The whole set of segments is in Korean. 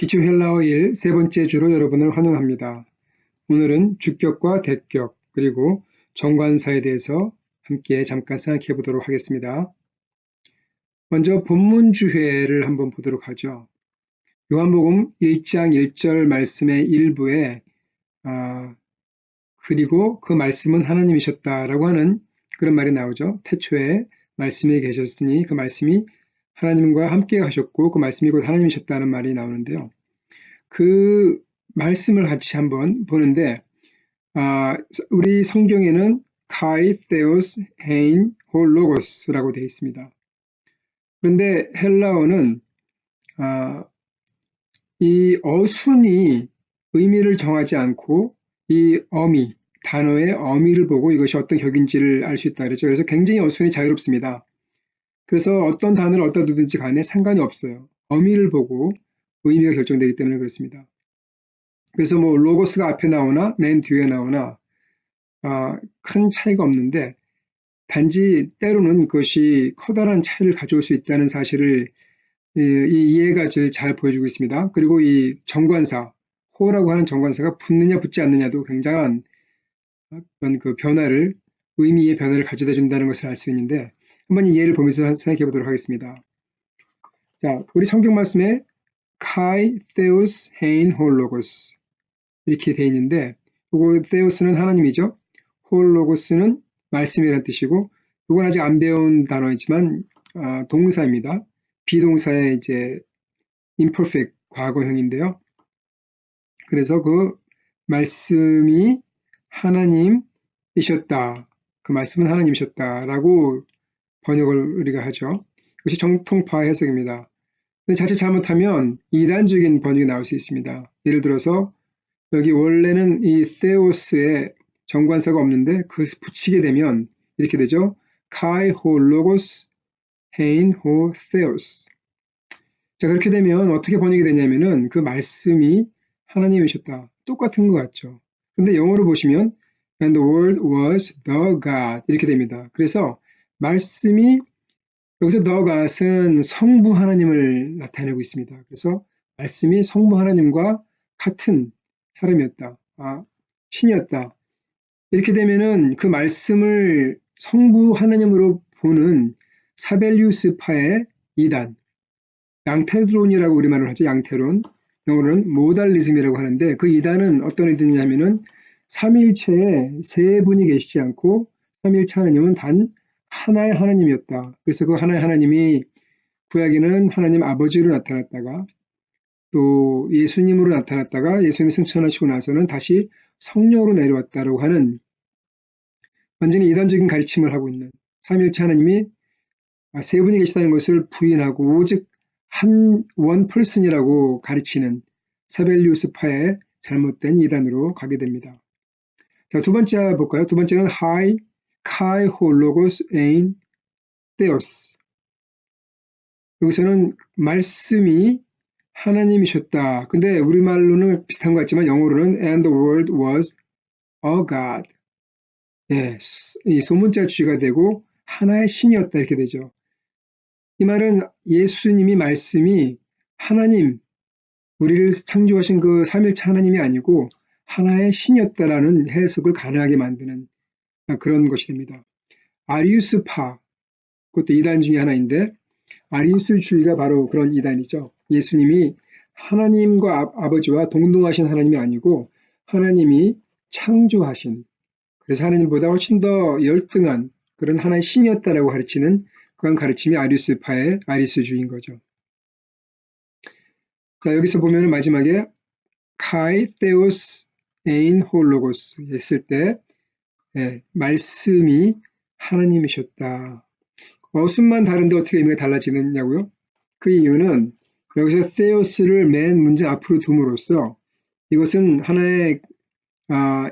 기초 헬라어 1 세 번째 주로 여러분을 환영합니다. 오늘은 주격과 대격 그리고 정관사에 대해서 함께 잠깐 생각해 보도록 하겠습니다. 먼저 본문 주회를 한번 보도록 하죠. 요한복음 1장 1절 말씀의 일부에 그리고 그 말씀은 하나님이셨다라고 하는 그런 말이 나오죠. 태초에 말씀이 계셨으니 그 말씀이 하나님과 함께 하셨고 그 말씀이 곧 하나님이셨다는 말이 나오는데요. 그 말씀을 같이 한번 보는데 우리 성경에는 카이 테오스 헤인 홀 로고스라고 되어 있습니다. 그런데 헬라어는 이 어순이 의미를 정하지 않고 이 어미, 단어의 어미를 보고 이것이 어떤 격인지를 알 수 있다 그랬죠. 그래서 굉장히 어순이 자유롭습니다. 그래서 어떤 단어를 어디다 두든지 간에 상관이 없어요. 어미를 보고 의미가 결정되기 때문에 그렇습니다. 그래서 뭐 로고스가 앞에 나오나 맨 뒤에 나오나 큰 차이가 없는데 단지 때로는 그것이 커다란 차이를 가져올 수 있다는 사실을 이 이해가 잘 보여주고 있습니다. 그리고 이 정관사, 호라고 하는 정관사가 붙느냐 붙지 않느냐도 굉장한 어떤 그 변화를, 의미의 변화를 가져다 준다는 것을 알 수 있는데 한번 이 예를 보면서 생각해 보도록 하겠습니다. 자, 우리 성경 말씀에 카이 테오스 헤인 홀 로고스 이렇게 되어 있는데 이거 테오스는 하나님이죠. 홀 로고스는 말씀이라는 뜻이고 이건 아직 안 배운 단어이지만 동사입니다. 비동사의 이제 imperfect 과거형인데요. 그래서 그 말씀이 하나님이셨다. 그 말씀은 하나님이셨다라고 번역을 우리가 하죠. 이것이 정통파 해석입니다. 근데 자칫 잘못하면 이단적인 번역이 나올 수 있습니다. 예를 들어서 여기 원래는 이 테오스에 정관사가 없는데 그것을 붙이게 되면 이렇게 되죠. 카이 호 로고스 헤인 호 테오스. 자, 그렇게 되면 어떻게 번역이 되냐면은 그 말씀이 하나님이셨다. 똑같은 것 같죠. 근데 영어로 보시면 and the word was the God 이렇게 됩니다. 그래서 말씀이 여기서 the God은 성부 하나님을 나타내고 있습니다. 그래서 말씀이 성부 하나님과 같은 사람이었다. 신이었다. 이렇게 되면은 그 말씀을 성부 하나님으로 보는 사벨리우스파의 이단, 양테론이라고 우리말로 하죠. 양테론. 영어로는 모달리즘이라고 하는데 그 이단은 어떤 이단이냐면은 삼위일체에 세 분이 계시지 않고 삼위일체 하나님은 단 하나의 하나님이었다. 그래서 그 하나의 하나님이 구약에는 하나님 아버지로 나타났다가 또 예수님으로 나타났다가 예수님이 승천하시고 나서는 다시 성령으로 내려왔다고 하는 완전히 이단적인 가르침을 하고 있는 삼위일체 하나님이 세 분이 계시다는 것을 부인하고 오직 원 펄슨이라고 가르치는 사벨리우스파의 잘못된 이단으로 가게 됩니다. 자, 두 번째 볼까요? 두 번째는 카이 호 로고스 에인 테오스. 여기서는 말씀이 하나님이셨다. 근데 우리말로는 비슷한 것 같지만 영어로는 and the word was a God. 예, 이 소문자 주의가 되고 하나의 신이었다 이렇게 되죠. 이 말은 예수님이 말씀이 하나님, 우리를 창조하신 그 삼일체 하나님이 아니고 하나의 신이었다라는 해석을 가능하게 만드는 그런 것이 됩니다. 아리우스파, 그것도 이단 중에 하나인데 아리우스주의가 바로 그런 이단이죠. 예수님이 하나님과 아버지와 동등하신 하나님이 아니고 하나님이 창조하신, 그래서 하나님보다 훨씬 더 열등한 그런 하나의 신이었다라고 가르치는 그런 가르침이 아리우스파의 아리우스주의인 거죠. 자, 여기서 보면 마지막에 카이 테오스 에인 홀로고스 했을 때 말씀이 하나님이셨다. 어순만 다른데 어떻게 의미가 달라지느냐고요? 그 이유는 여기서 테오스를 맨 문제 앞으로 둠으로써 이것은 하나의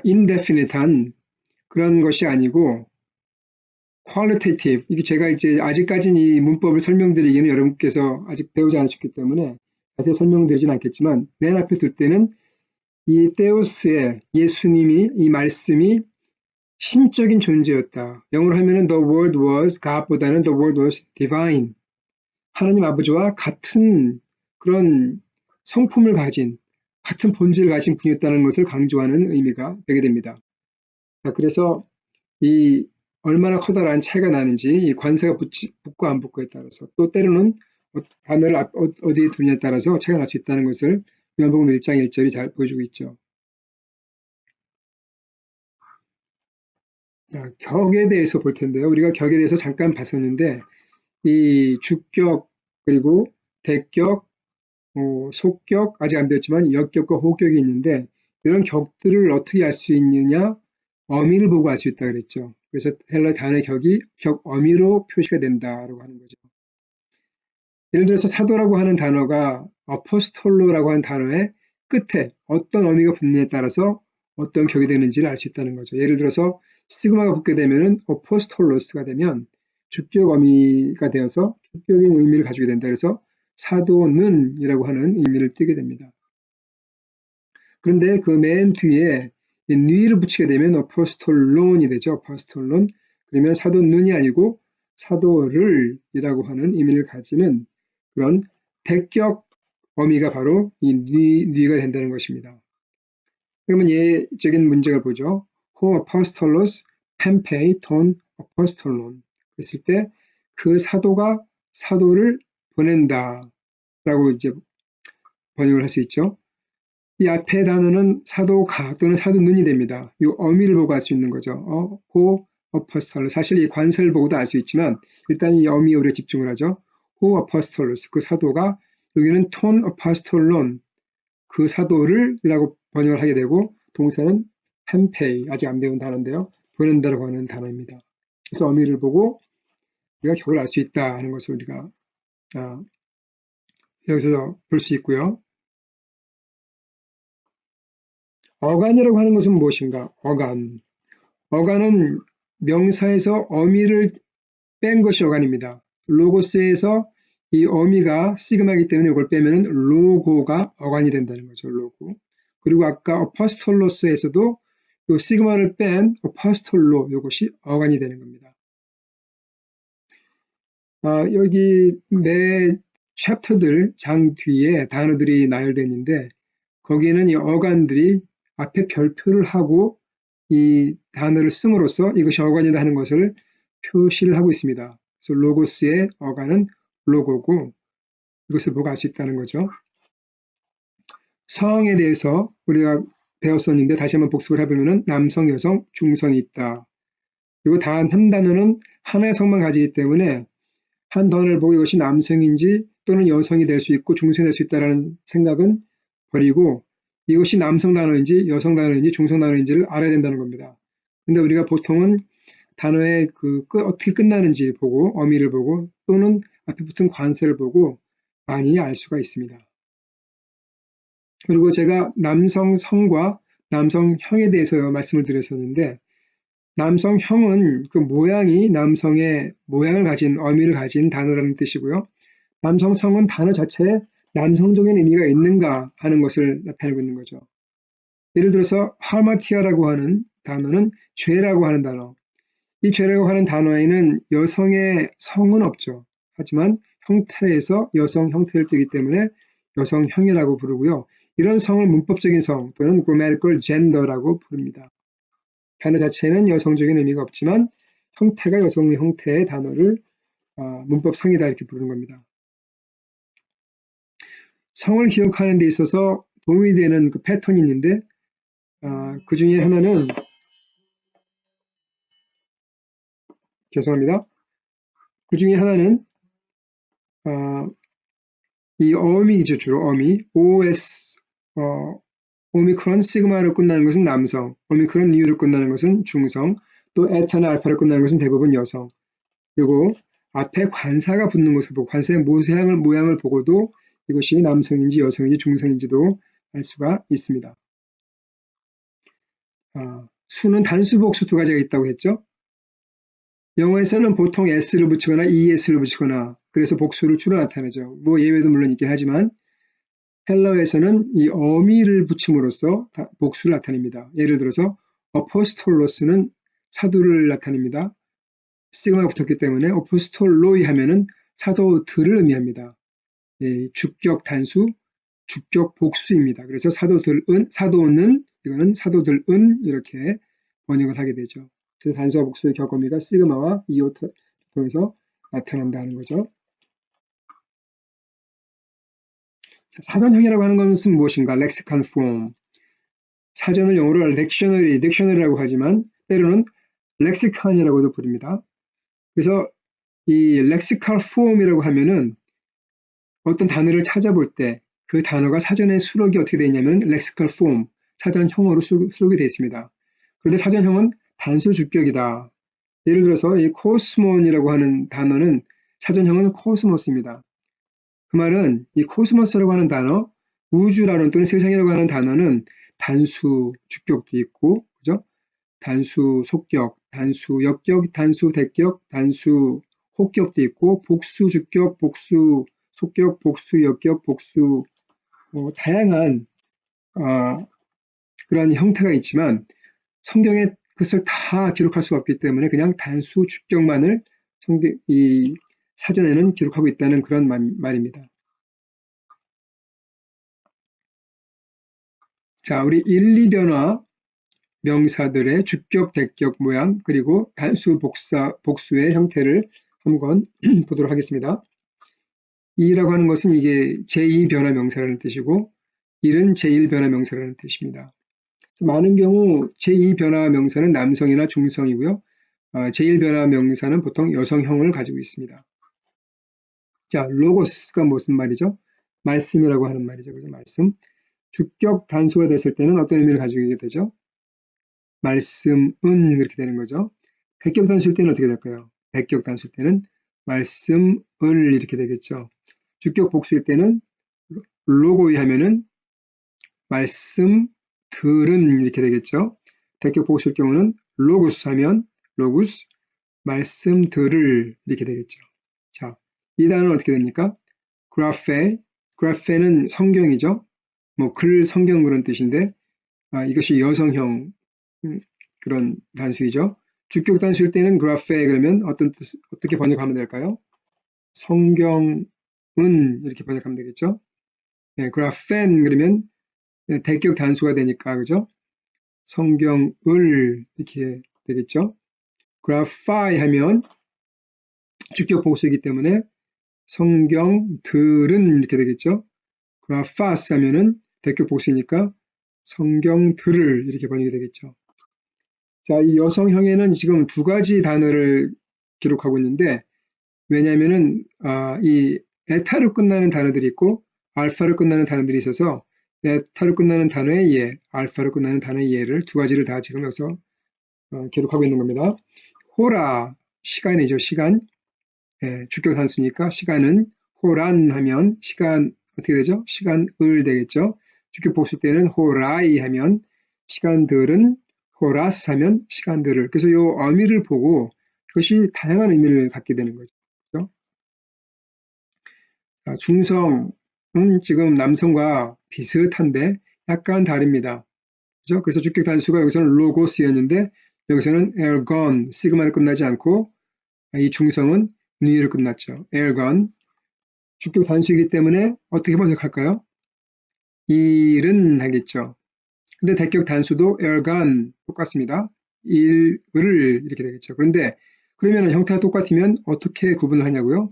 indefinite한 그런 것이 아니고 qualitative, 이게 제가 이제 아직까지는 이 문법을 설명드리기는 여러분께서 아직 배우지 않으셨기 때문에 자세히 설명드리진 않겠지만 맨 앞에 둘 때는 이 테오스의 예수님이 이 말씀이 신적인 존재였다. 영어로 하면은 the word was God보다는 the word was divine. 하나님 아버지와 같은 그런 성품을 가진 같은 본질을 가진 분이었다는 것을 강조하는 의미가 되게 됩니다. 자, 그래서 이 얼마나 커다란 차이가 나는지 이 관세가 붙고 안 붙고에 따라서 또 때로는 단어를 어디에 두느냐에 따라서 차이가 날 수 있다는 것을 요한복음 1장 1절이 잘 보여주고 있죠. 자, 격에 대해서 볼 텐데요. 우리가 격에 대해서 잠깐 봤었는데 이 주격 그리고 대격, 속격 아직 안 배웠지만 역격과 호격이 있는데 이런 격들을 어떻게 알 수 있느냐? 어미를 보고 알 수 있다 그랬죠. 그래서 헬러 단어의 격이 격 어미로 표시가 된다라고 하는 거죠. 예를 들어서 사도라고 하는 단어가 아포스톨로라고 하는 단어의 끝에 어떤 어미가 붙느냐에 따라서 어떤 격이 되는지를 알 수 있다는 거죠. 예를 들어서 시그마가 붙게 되면은 아포스톨로스가 되면 주격 어미가 되어서 주격인 의미를 가지게 된다. 그래서 사도는이라고 하는 의미를 띠게 됩니다. 그런데 그 맨 뒤에 니를 붙이게 되면 아포스톨론이 되죠. 아포스톨론. 그러면 사도는이 아니고 사도를이라고 하는 의미를 가지는 그런 대격 어미가 바로 이 니가 된다는 것입니다. 그러면 예적인 문제를 보죠. Ho apostolos pempei ton apostolon. 그랬을 때 그 사도가 사도를 보낸다 라고 이제 번역을 할 수 있죠. 이 앞에 단어는 사도가 또는 사도는이 됩니다. 이 어미를 보고 알 수 있는 거죠. Ho apostolos. 사실 이 관세를 보고도 알 수 있지만 일단 이 어미에 우리가 집중을 하죠. Ho apostolos. 그 사도가 여기는 ton apostolon. 그 사도를 이라고 번역을 하게 되고 동사는 펜페이 아직 안 배운 단어인데요. 보낸다라고 하는 단어입니다. 그래서 어미를 보고 우리가 격을 알 수 있다 하는 것을 우리가 여기서 볼 수 있고요. 어간이라고 하는 것은 무엇인가? 어간. 어간은 명사에서 어미를 뺀 것이 어간입니다. 로고스에서 이 어미가 시그마이기 때문에 이걸 빼면 로고가 어간이 된다는 거죠. 로고. 그리고 아까 어퍼스톨로스에서도 이 시그마를 뺀 어퍼스톨로 이것이 어간이 되는 겁니다. 여기 매 챕터들 장 뒤에 단어들이 나열되어 있는데 거기에는 이 어간들이 앞에 별표를 하고 이 단어를 씀으로써 이것이 어간이다 하는 것을 표시를 하고 있습니다. 그래서 로고스의 어간은 로고고 이것을 보고 알 수 있다는 거죠. 성에 대해서 우리가 배웠었는데 다시 한번 복습을 해보면 남성, 여성, 중성이 있다. 그리고 단 한 단어는 하나의 성만 가지기 때문에 한 단어를 보고 이것이 남성인지 또는 여성이 될 수 있고 중성이 될 수 있다는 생각은 버리고 이것이 남성 단어인지 여성 단어인지 중성 단어인지를 알아야 된다는 겁니다. 근데 우리가 보통은 단어의 어떻게 끝나는지 보고 어미를 보고 또는 앞에 붙은 관세를 보고 많이 알 수가 있습니다. 그리고 제가 남성성과 남성형에 대해서 말씀을 드렸었는데 남성형은 그 모양이 남성의 모양을 가진 어미를 가진 단어라는 뜻이고요. 남성성은 단어 자체에 남성적인 의미가 있는가 하는 것을 나타내고 있는 거죠. 예를 들어서 하마티아라고 하는 단어는 죄라고 하는 단어. 이 죄라고 하는 단어에는 여성의 성은 없죠. 하지만 형태에서 여성 형태를 띠기 때문에 여성형이라고 부르고요. 이런 성을 문법적인 성 또는 grammatical gender라고 부릅니다. 단어 자체는 여성적인 의미가 없지만 형태가 여성의 형태의 단어를 문법성이다 이렇게 부르는 겁니다. 성을 기억하는 데 있어서 도움이 되는 그 패턴이 있는데 그 중에 하나는 죄송합니다. 그 중에 하나는 이 어미죠. 주로 어미. OS 오미크론 시그마로 끝나는 것은 남성, 오미크론 U로 끝나는 것은 중성, 또 에타나 알파로 끝나는 것은 대부분 여성. 그리고 앞에 관사가 붙는 것을 보고 관사의 모양을 보고도 이것이 남성인지 여성인지 중성인지도 알 수가 있습니다. 수는 단수, 복수 두 가지가 있다고 했죠. 영어에서는 보통 s를 붙이거나 es를 붙이거나 그래서 복수를 주로 나타내죠. 뭐 예외도 물론 있긴 하지만 헬라어에서는 이 어미를 붙임으로써 복수를 나타냅니다. 예를 들어서 어포스톨로스는 사도를 나타냅니다. 시그마가 붙었기 때문에 어포스톨로이 하면은 사도들을 의미합니다. 주격 단수, 주격 복수입니다. 그래서 사도는 이거는 사도들은 이렇게 번역을 하게 되죠. 그래서 단수와 복수의 격어미가 시그마와 이오타 통해서 나타난다는 거죠. 사전형이라고 하는 것은 무엇인가? 렉시칸 폼. 사전을 영어로 딕셔너리라고 하지만 때로는 렉시칸이라고도 부릅니다. 그래서 이 렉시칼 폼이라고 하면은 어떤 단어를 찾아볼 때 그 단어가 사전에 수록이 어떻게 되어 있냐면 렉시칼 폼, 사전형으로 수록이 되어 있습니다. 그런데 사전형은 단수 주격이다. 예를 들어서 이 코스몬이라고 하는 단어는 사전형은 코스모스입니다. 그 말은 이 코스모스라고 하는 단어, 우주라는 또는 세상이라고 하는 단어는 단수 주격도 있고, 그죠? 단수 속격, 단수 역격, 단수 대격, 단수 혹격도 있고, 복수 주격, 복수 속격, 복수 역격, 복수 다양한 그런 형태가 있지만 성경에 그것을 다 기록할 수가 없기 때문에 그냥 단수 주격만을 이 사전에는 기록하고 있다는 그런 말입니다. 자, 우리 1, 2변화 명사들의 주격, 대격 모양 그리고 단수 복수의 형태를 한번 보도록 하겠습니다. 2라고 하는 것은 이게 제2변화 명사라는 뜻이고 1은 제1변화 명사라는 뜻입니다. 많은 경우 제2변화 명사는 남성이나 중성이고요. 제1변화 명사는 보통 여성형을 가지고 있습니다. 자, 로고스가 무슨 말이죠? 말씀이라고 하는 말이죠. 그죠? 말씀. 주격 단수가 됐을 때는 어떤 의미를 가지고 있게 되죠? 말씀은 그렇게 되는 거죠. 백격 단수일 때는 어떻게 될까요? 백격 단수일 때는 말씀을 이렇게 되겠죠. 주격 복수일 때는 로고이 하면은 말씀들은 이렇게 되겠죠. 백격 복수일 경우는 로고스 하면 로구스 말씀들을 이렇게 되겠죠. 자, 이 단어는 어떻게 됩니까? 그라페는 성경이죠. 뭐 글, 성경 그런 뜻인데 이것이 여성형 그런 단수이죠. 주격 단수일 때는 그라페 그러면 어떻게 번역하면 될까요? 성경은 이렇게 번역하면 되겠죠. 네, 그라펜 그러면 대격 단수가 되니까 그죠? 성경을 이렇게 되겠죠. 그라파이 하면 주격 복수이기 때문에 성경들은 이렇게 되겠죠. 그라파스 하면은 대격 복수니까 성경들을 이렇게 번역이 되겠죠. 자, 이 여성형에는 지금 두 가지 단어를 기록하고 있는데 왜냐하면은 이 에타로 끝나는 단어들이 있고 알파로 끝나는 단어들이 있어서 에타로 끝나는 단어의 예, 알파로 끝나는 단어의 예를 두 가지를 다 지금 여기서 기록하고 있는 겁니다. 호라, 시간이죠. 시간. 예, 주격 단수니까 시간은 호란 하면 시간 어떻게 되죠? 시간을 되겠죠. 주격 복수 때는 호라이 하면 시간들은 호라스 하면 시간들을. 그래서 이 어미를 보고 그것이 다양한 의미를 갖게 되는 거죠. 그렇죠? 중성은 지금 남성과 비슷한데 약간 다릅니다. 그죠? 그래서 주격 단수가 여기서는 로고스였는데 여기서는 엘건, 시그마를 끝나지 않고 이 중성은 니를 끝났죠. 엘건. 주격 단수이기 때문에 어떻게 번역할까요? 일은 하겠죠. 근데 대격 단수도 엘간 똑같습니다. 일을 이렇게 되겠죠. 그런데 그러면 형태가 똑같으면 어떻게 구분을 하냐고요?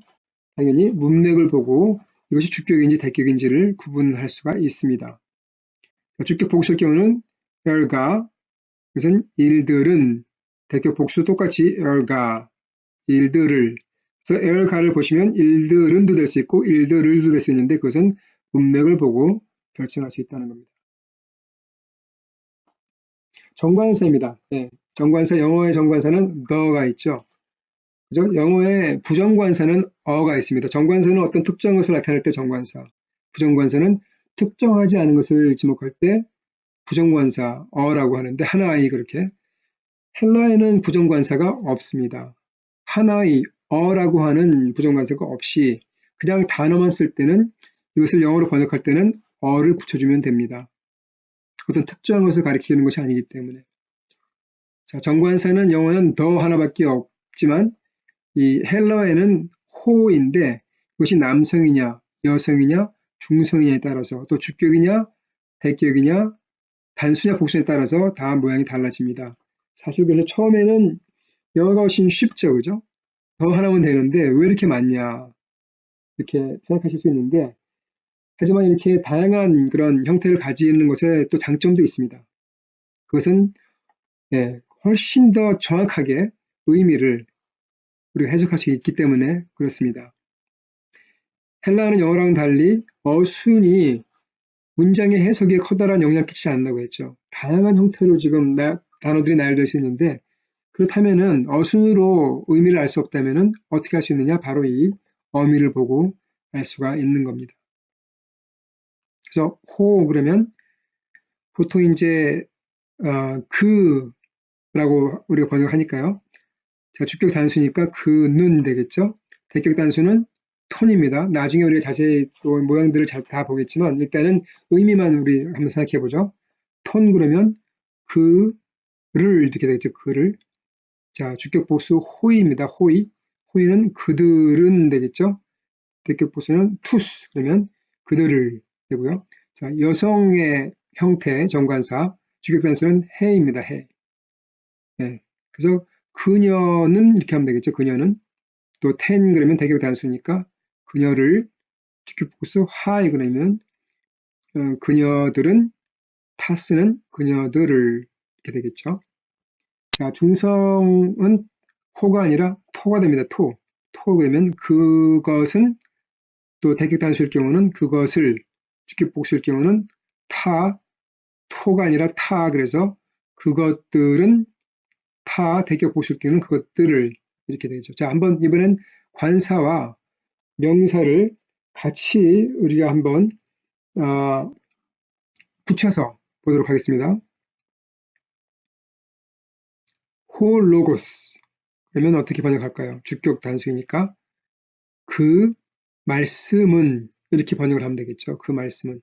당연히 문맥을 보고 이것이 주격인지 대격인지를 구분할 수가 있습니다. 주격 복수일 경우는 엘가, 그것은 일들은 대격 복수 똑같이 엘가, 일들을. 그래서 엘가를 보시면 일들은도 될 수 있고 일들을도 될 수 있는데 그것은 문맥을 보고 결정할 수 있다는 겁니다. 정관사입니다. 네, 정관사, 영어의 정관사는 the가 있죠. 그죠? 영어의 부정관사는 어가 있습니다. 정관사는 어떤 특정 것을 나타낼 때 정관사, 부정관사는 특정하지 않은 것을 지목할 때 부정관사 어라고 하는데 하나의 그렇게 헬라에는 부정관사가 없습니다. 하나의 어라고 하는 부정관사가 없이 그냥 단어만 쓸 때는 이것을 영어로 번역할 때는 어를 붙여주면 됩니다. 어떤 특정한 것을 가리키는 것이 아니기 때문에. 자, 정관사는 영어는 더 하나밖에 없지만 이 헬라어에는 호인데 이것이 남성이냐 여성이냐 중성이냐에 따라서 또 주격이냐, 대격이냐, 단수냐, 복수냐에 따라서 다 모양이 달라집니다. 사실 그래서 처음에는 영어가 훨씬 쉽죠, 그죠? 더 하나면 되는데 왜 이렇게 많냐 이렇게 생각하실 수 있는데 하지만 이렇게 다양한 그런 형태를 가지는 것에 또 장점도 있습니다. 그것은 훨씬 더 정확하게 의미를 우리가 해석할 수 있기 때문에 그렇습니다. 헬라어는 영어랑은 달리 어순이 문장의 해석에 커다란 영향을 끼치지 않는다고 했죠. 다양한 형태로 지금 단어들이 나열되어 있는데 그렇다면은 어순으로 의미를 알 수 없다면은 어떻게 할 수 있느냐? 바로 이 어미를 보고 알 수가 있는 겁니다. 그래서 호 그러면 보통 이제 그라고 우리가 번역하니까요. 자, 주격 단수니까 그는 되겠죠. 대격 단수는 톤입니다. 나중에 우리가 자세히 또 모양들을 다 보겠지만 일단은 의미만 우리 한번 생각해 보죠. 톤 그러면 그를 이렇게 되겠죠. 그를. 자, 주격 복수 호의입니다. 호의. 호의는 그들은 되겠죠. 대격 복수는 투스 그러면 그들을 되고요. 자, 여성의 형태 정관사 주격 단수는 해입니다. 해. 네. 그래서 그녀는 이렇게 하면 되겠죠. 그녀는 또 ten 그러면 대격 단수니까 그녀를 주격 복수 하이 그러면 그녀들은 타스는 그녀들을 이렇게 되겠죠. 자, 중성은 호가 아니라 토가 됩니다. 토. 토 그러면 그것은 또 대격 단수일 경우는 그것을 주격 복수일 경우는 타. 토가 아니라 타. 그래서 그것들은 타 대격 복수일 경우는 그것들을 이렇게 되죠. 자, 한번 이번엔 관사와 명사를 같이 우리가 한번 붙여서 보도록 하겠습니다. 홀로고스 그러면 어떻게 번역할까요? 주격 단수이니까 그 말씀은 이렇게 번역을 하면 되겠죠. 그 말씀은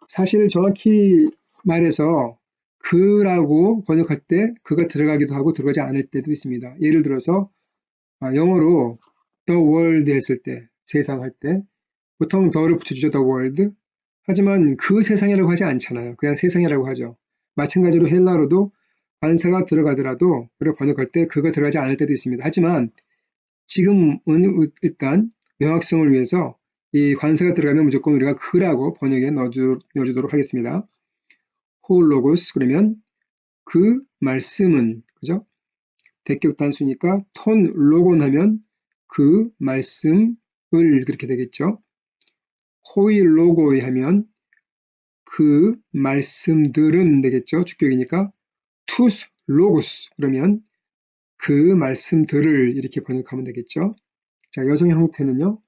사실 정확히 말해서 그라고 번역할 때 그가 들어가기도 하고 들어가지 않을 때도 있습니다. 예를 들어서 영어로 the world 했을 때 세상 할 때 보통 the를 붙여주죠. the world. 하지만 그 세상이라고 하지 않잖아요. 그냥 세상이라고 하죠. 마찬가지로 헬라어로도 관사가 들어가더라도 그를 번역할 때 그가 들어가지 않을 때도 있습니다. 하지만 지금은 일단 명확성을 위해서 이 관사가 들어가면 무조건 우리가 그라고 번역에 넣어주도록 하겠습니다. 홀로고스 그러면 그 말씀은 그죠? 대격 단수니까 톤 로곤 하면 그 말씀을 그렇게 되겠죠. 호이 로고이 하면 그 말씀들은 되겠죠. 주격이니까 투스 로고스 그러면 그 말씀들을 이렇게 번역하면 되겠죠. 자, 여성 형태는요.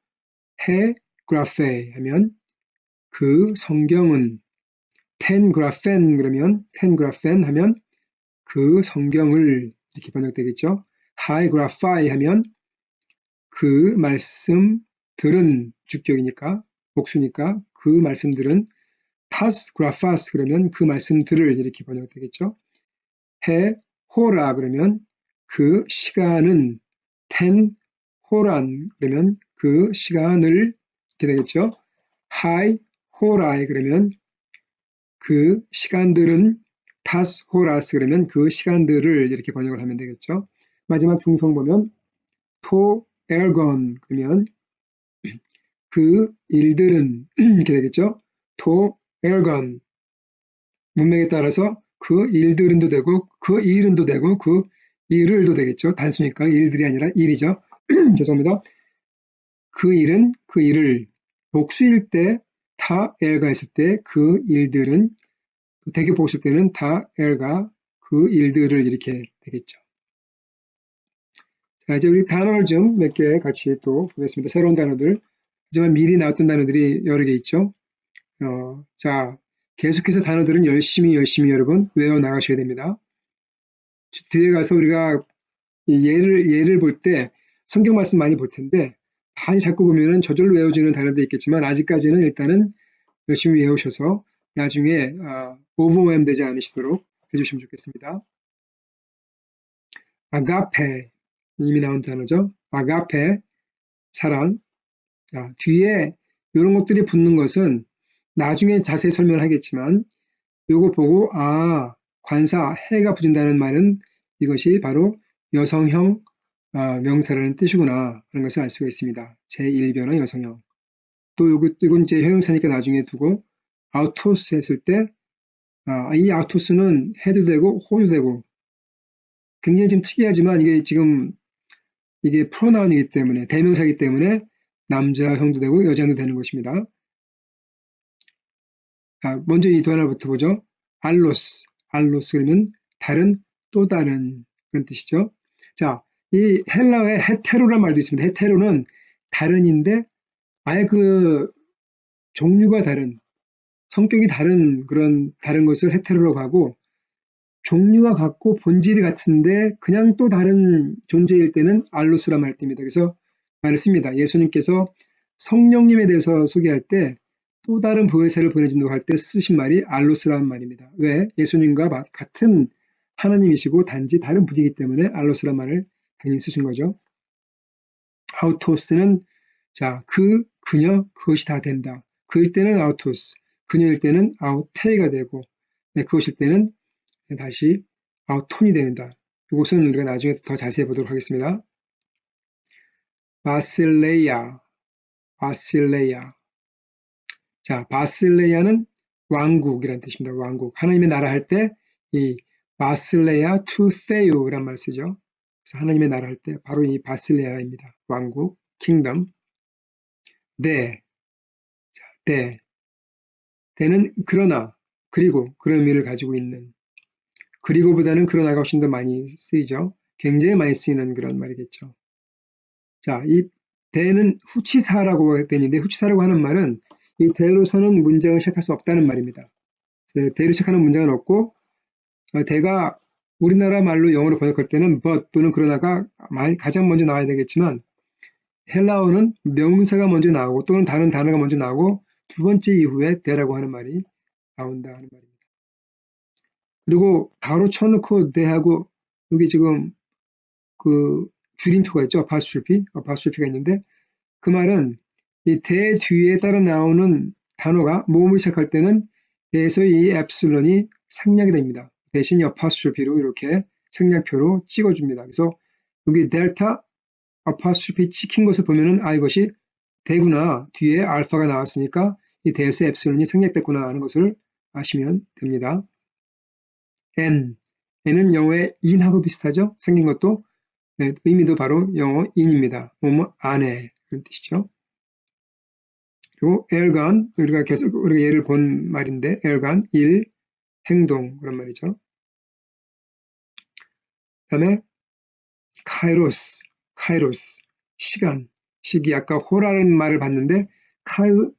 해 그라페 하면 그 성경은 텐 그라펜 그러면 텐 그라펜 하면 그 성경을 이렇게 번역되겠죠. 하이 그라파이 하면 그 말씀들은 주격이니까 복수니까 그 말씀들은 타스 그라파스 그러면 그 말씀들을 이렇게 번역되겠죠. 해 호라 그러면 그 시간은 텐 호란 그러면 그 시간을 이렇게 되겠죠. 하이 호라이 그러면 그 시간들은 타스 호라스 그러면 그 시간들을 이렇게 번역을 하면 되겠죠. 마지막 중성 보면 토 엘건 그러면 그 일들은 이렇게 되겠죠. 토 엘건 문맥에 따라서 그 일들은도 되고 그 일은도 되고 그 일을도 되겠죠. 단수니까 일들이 아니라 일이죠. 죄송합니다. 그 일은 그 일을 복수일 때 다 엘가 했을 때 그 일들은 대개 보실 때는 다 엘가 그 일들을 이렇게 되겠죠. 자, 이제 우리 단어를 좀 몇 개 같이 또 보겠습니다. 새로운 단어들. 하지만 미리 나왔던 단어들이 여러 개 있죠. 자, 계속해서 단어들은 열심히 여러분 외워 나가셔야 됩니다. 뒤에 가서 우리가 예를 볼 때 성경 말씀 많이 볼 텐데 많이 자꾸 보면은 저절로 외워지는 단어도 있겠지만 아직까지는 일단은 열심히 외우셔서 나중에 오버웨임 되지 않으시도록 해주시면 좋겠습니다. 아가페 이미 나온 단어죠. 아가페 사랑. 자, 뒤에 이런 것들이 붙는 것은 나중에 자세히 설명을 하겠지만 요거 보고 관사 해가 붙는다는 말은 이것이 바로 여성형 명사라는 뜻이구나 하는 것을 알 수가 있습니다. 제1변화 여성형. 또 이건 이제 형용사니까 나중에 두고 아우토스 했을 때 이 아우토스는 해도 되고 호도 되고 굉장히 좀 특이하지만 이게 지금 이게 프로나운이기 때문에 대명사이기 때문에 남자형도 되고 여자형도 되는 것입니다. 먼저 이 두 하나부터 보죠. 알로스 그러면 다른, 또 다른 그런 뜻이죠. 자, 이 헬라어에 헤테로란 말도 있습니다. 헤테로는 다른인데 아예 그 종류가 다른, 성격이 다른 그런 다른 것을 헤테로라고 하고 종류와 같고 본질이 같은데 그냥 또 다른 존재일 때는 알로스란 말을 띱니다. 그래서 말을 씁니다. 예수님께서 성령님에 대해서 소개할 때 또 다른 보혜사를 보내준다고 할 때 쓰신 말이 알로스라는 말입니다. 왜? 예수님과 같은 하나님이시고 단지 다른 분이기 때문에 알로스라는 말을 당연히 쓰신 거죠. 아우토스는 그녀, 그것이 다 된다. 그일 때는 아우토스, 그녀일 때는 아우테이가 되고 그것일 때는 다시 아우톤이 된다. 이것은 우리가 나중에 더 자세히 보도록 하겠습니다. 바실레이아. 자, 바실레이아는 왕국이라는 뜻입니다. 왕국. 하나님의 나라 할 때 이 바실레아 투 세우란 말을 쓰죠. 그래서 하나님의 나라 할 때 바로 이 바실레아입니다. 왕국, 킹덤. 대는 그러나, 그리고 그런 의미를 가지고 있는. 그리고보다는 그러나가 훨씬 더 많이 쓰이죠. 굉장히 많이 쓰이는 그런 말이겠죠. 자, 이 대는 후치사라고 되는데 후치사라고 하는 말은 이 대로서는 문장을 시작할 수 없다는 말입니다. 대로 시작하는 문장은 없고 대가 우리나라 말로 영어로 번역할 때는 but 또는 그러나가 가장 먼저 나와야 되겠지만 헬라어는 명사가 먼저 나오고 또는 다른 단어가 먼저 나오고 두 번째 이후에 대라고 하는 말이 나온다 하는 말입니다. 그리고 가로 쳐놓고 대하고 여기 지금 그 줄임표가 있죠. 어파스트로피가 있는데 그 말은 이 대 뒤에 따라 나오는 단어가 모음을 시작할 때는 대에서 이 엡실론이 생략이 됩니다. 대신 어파스트로피로 이렇게 생략표로 찍어줍니다. 그래서 여기 델타 어파스트로피 찍힌 것을 보면은 이것이 대구나 뒤에 알파가 나왔으니까 이 대에서 엡실론이 생략됐구나 하는 것을 아시면 됩니다. n은 영어의 in하고 비슷하죠. 생긴 것도 의미도 바로 영어 in입니다. 뭐뭐 안에 그런 뜻이죠. 그리고 ergon 우리가 예를 본 말인데 ergon 일, 행동 그런 말이죠. 그다음에 카이로스 시기 아까 호라는 말을 봤는데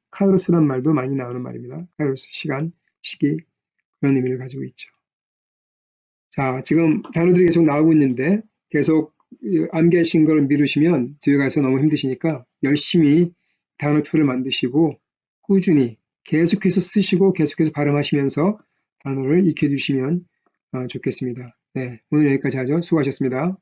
카이로스란 말도 많이 나오는 말입니다. 카이로스 시간, 시기 그런 의미를 가지고 있죠. 자, 지금 단어들이 계속 나오고 있는데 계속 암기하신 걸 미루시면 뒤에 가서 너무 힘드시니까 열심히 단어표를 만드시고 꾸준히 계속해서 쓰시고 계속해서 발음하시면서 단어를 익혀두시면 좋겠습니다. 네, 오늘 여기까지 하죠. 수고하셨습니다.